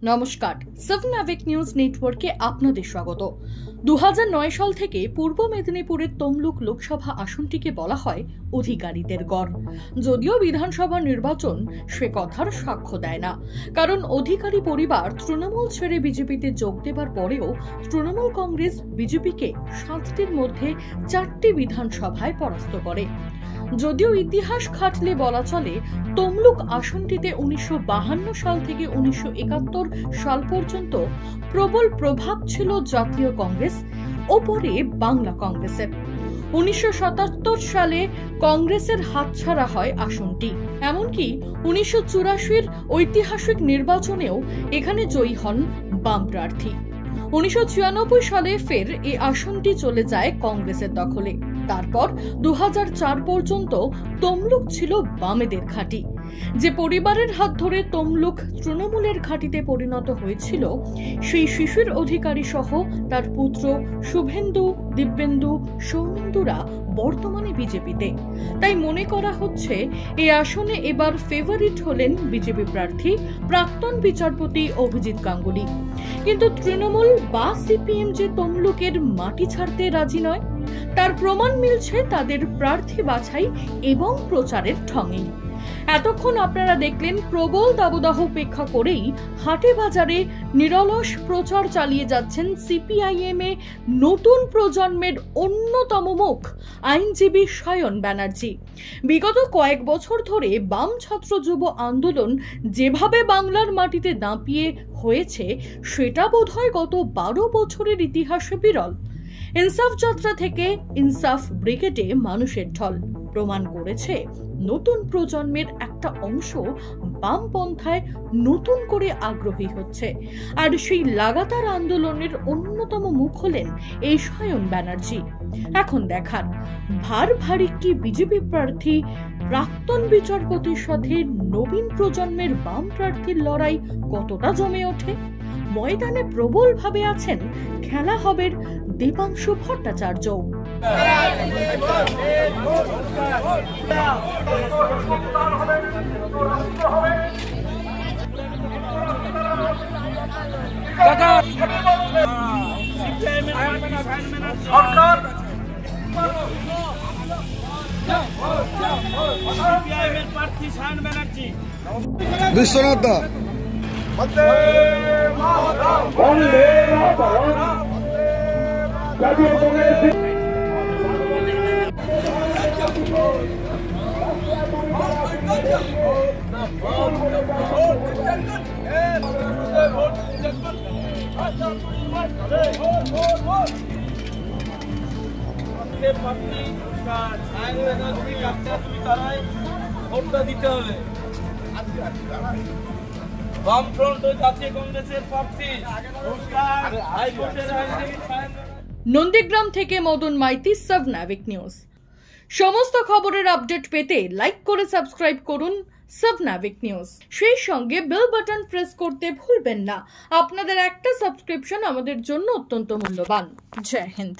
নমস্কার, সাবনাভিক নিউজ নেটওয়ার্কে আপনাদের স্বাগত। 2009 সাল থেকে পূর্ব মেদিনীপুরের তমলুক লোকসভা আসনটিকে বলা হয় অধিকারীদের গড়। যদিও বিধানসভা নির্বাচন সে কথার সাক্ষ্য দেয় না, কারণ অধিকারী পরিবার তৃণমূল ছেড়ে বিজেপিতে যোগ দেবার পরেও তৃণমূল কংগ্রেস বিজেপিকে 7টির মধ্যে 4টি বিধানসভায় পরাস্ত করে। যদিও ইতিহাস খাটলে বলা চলে তমলুক আসনটিতে 1952 সাল থেকে 1971 সাল পর্যন্ত প্রবল প্রভাব ছিল জাতীয় কংগ্রেস ও পরে বাংলা কংগ্রেসের। 1977 সালে কংগ্রেসের হাতছাড়া হয় আসনটি। এমনকি 1984 ঐতিহাসিক নির্বাচনেও এখানে জয়ী হন বাম প্রার্থী। 1996 সালে ফের এই আসনটি চলে যায় কংগ্রেসের দখলে। তারপর 2004 পর্যন্ত তমলুক ছিল বামেদের ঘাঁটি। যে পরিবারের হাত ধরে তমলুক তৃণমূলের ঘাঁটিতে পরিণত হয়েছিল, সেই শিশির অধিকারী সহ তার পুত্র শুভেন্দু, দিব্যেন্দু, সৌমেন্দুরা বর্তমানে বিজেপিতে। তাই মনে করা হচ্ছে এই আসনে এবার ফেভারিট হলেন বিজেপি প্রার্থী প্রাক্তন বিচারপতি অভিজিৎ গাঙ্গুলি। কিন্তু তৃণমূল বা সিপিএম যে তমলুকের মাটি ছাড়তে রাজি নয়, তার প্রমাণ মিলছে তাদের প্রার্থী বাছাই এবং প্রচারের ঢঙে। এতক্ষণ আপনারা দেখলেন প্রবল দাবদাহ উপেক্ষা করেই হাটে বাজারে নিরলস প্রচার চালিয়ে যাচ্ছেন সিপিআইএম এ নতুন প্রজন্মের অন্যতম মুখ আইনজীবী সায়ন ব্যানার্জি। বিগত কয়েক বছর ধরে বাম ছাত্র যুব আন্দোলন যেভাবে বাংলার মাটিতে দাপিয়ে হয়েছে, সেটা বোধহয় গত 12 বছরের ইতিহাসে বিরল। ইনসাফ যাত্রা থেকে ইনসাফ ব্রিগেডে মানুষের ঢল প্রমাণ করেছে নতুন প্রজন্মের একটা অংশ বামপন্থায় নতুন করে আগ্রহী হচ্ছে। আর সেই লাগাতার আন্দোলনের অন্যতম মুখ হলেন এই সায়ন ব্যানার্জি। এখন দেখার ভারী কি বিজেপি প্রার্থী প্রাক্তন বিচারপতির সাথে নবীন প্রজন্মের বাম প্রার্থীর লড়াই কতটা জমে ওঠে। ময়দানে প্রবল ভাবে আছেন খেলা হবের দীপাংশু ভট্টাচার্য। বিশ্বনাথ দা দিতে হবে। বামফ্রন্ট ও জাতীয় কংগ্রেসের প্রার্থী নন্দীগ্রাম থেকে মদন মাইতি, সাবনাভিক নিউজ। সমস্ত খবরের আপডেট পেতে লাইক করে সাবস্ক্রাইব করুন সাবনাভিক নিউজ। সেই সঙ্গে বেল বাটন প্রেস করতে ভুলবেন না। আপনাদের একটা সাবস্ক্রিপশন আমাদের জন্য অত্যন্ত মূল্যবান। জয় হিন্দ।